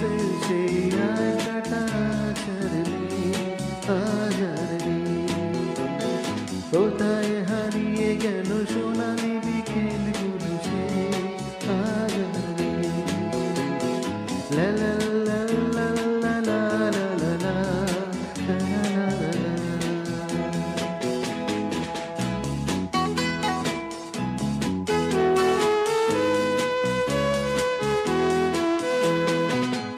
হাউসে সেই আড্ডাটা আজ আর নেই। কোথায় হারিয়ে গেল সোনালি বিকেলগুলো সে আজ আর নেই। লা লা লা লা লা লা লা লা লা লা লা লা।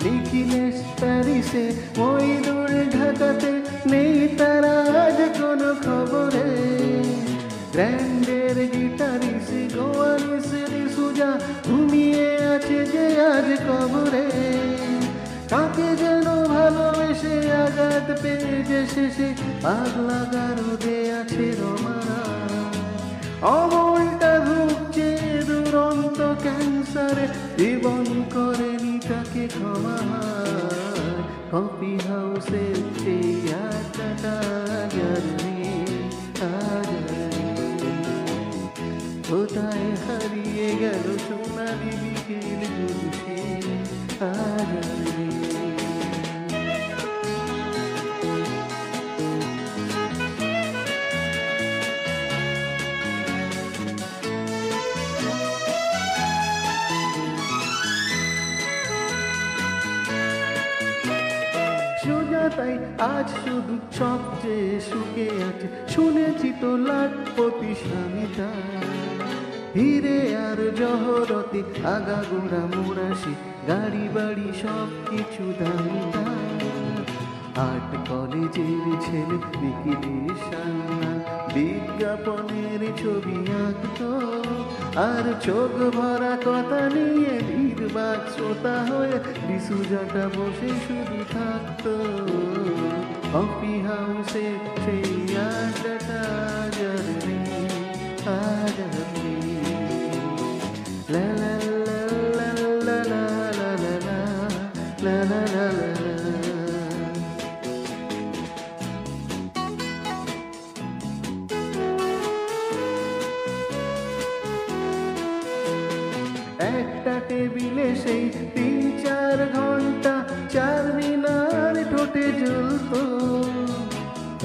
নিখিলেশ প্যারিসে, মইদুল ঢাকাতে, নেই তারা আজ কোনো খবরে। গ্র্যান্ডের গিটারিস গোয়ালিস সুজা ঘুমিয়ে আছে যে আজ কবরে। কাকে যেন ভালোবেসে আঘাত পেয়ে যে শেষে পাগলা গারদে আছে রমারা। অমলটা ভুগছে দুরন্ত ক্যান্সারে, জীবন করেনি তাকে ক্ষমা। কফি হাউসে সেই আড্ডাটা আজ আর নেই, আজ আর নেই। কোথায় হারিয়ে গেল সোনালি বিকেলগুলো সে আজ আর নেই। সুজাতাই আজ শুধু সবচেয়ে সুখে আছে, শুনেছি তো লাখপতি স্বামীটা। হিরে আর জহরতে আগাগোড়া মোরাশি, গাড়ি বাড়ি সব কিছু দামিটা। আর্ট কলেজের ছেলে নিখিলেশ সান্যাল বিজ্ঞাপনের ছবি আঁকত, আর চোখ ভরা কথা নিয়ে নির্বাক শ্রোতা হয়ে ডিসুজাটা বসে শুধু থাকতো। কফি হাউসে সেই আড্ডাটা আজ আর নেই, আজ আর নেই। লা লা লা লা লা লা লা লা লা লা লা লা। একটা টেবিলে সেই 3-4 ঘন্টা চারমিনার ঠোঁটে জ্বলতো।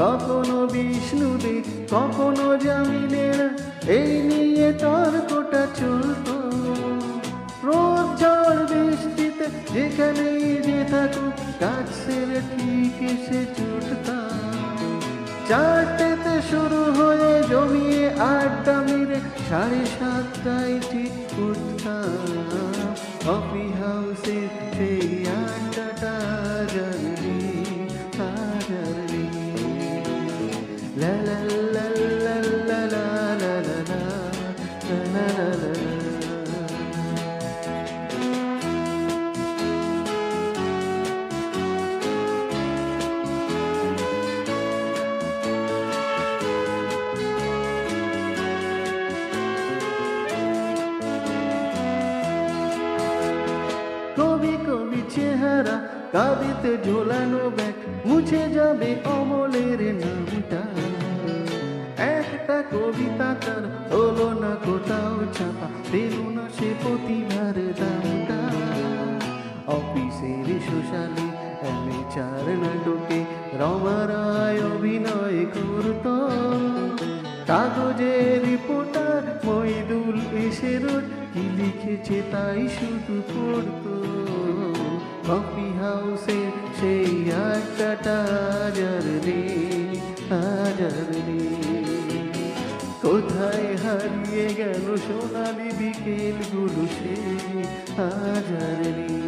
কখনো বিষ্ণুদে, কখনো জামিনের, এই নিয়ে তর্কটা চলতো। রোদ ঝড় বৃষ্টিতে যেখানেই যে থাকুক, কাজ সেরে ঠিক এসে ছুটতাম। 4টেতে শুরু হয়ে জমিয়ে আড্ডা মেরে 7:30টায় ঠিক উঠতাম। কফি হাউসে সেই আড্ডাটা আজ আর নেই, আজ আর নেই। লা লা লা লা লা লা লা লা লা লা লা লা। কবি কবি চেহারা, কাবিতে ঝোলানো ব্যাগ, মুছে যাবে অমলের নামটা। একটা কবিতা তার হলো না কোথাও ছাপা, পেল না সে প্রতিভার দামটা। অফিসের সোশ্যালে অ্যামেচার নাটকে রমা রায় অভিনয় করত। কাগজের রিপোর্টার মইদুল এসে রোজ কি লিখেছে তাই শুধু পড়তো। কফি হাউসে সেই আড্ডাটা আজ আর নেই, আজ আর নেই। কোথায় হারিয়ে গেল সোনালি বিকেলগুলো সে আজ আর নেই।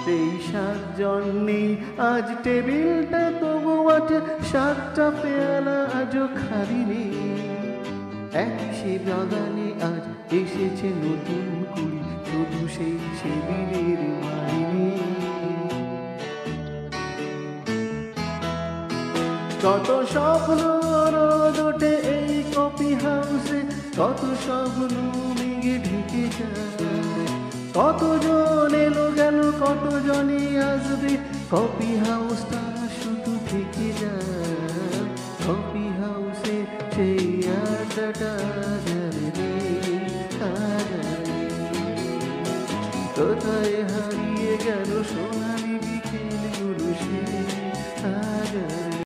সেই 7 জন নেই আজ টেবিলটা, তবু আছে 7টা পেয়ালা আজও খালি নেই। সে বাগানে আজ এসেছে নতুন কুড়ি, শুধু সেই সেদিনের মাইনে। কত স্বপ্ন রোদ ওঠে এই কফি হাউসে, কত স্বপ্ন মেঘে ঢেকে যায়। কতজন এলো গেল কতজনই আসবে, কফি হাউসটা শুধু থেকে যায়। কফি হাউসে সেই আড্ডাটা যাবে রে, কোথায় হারিয়ে গেল সোনালি বিকেলগুলো সে।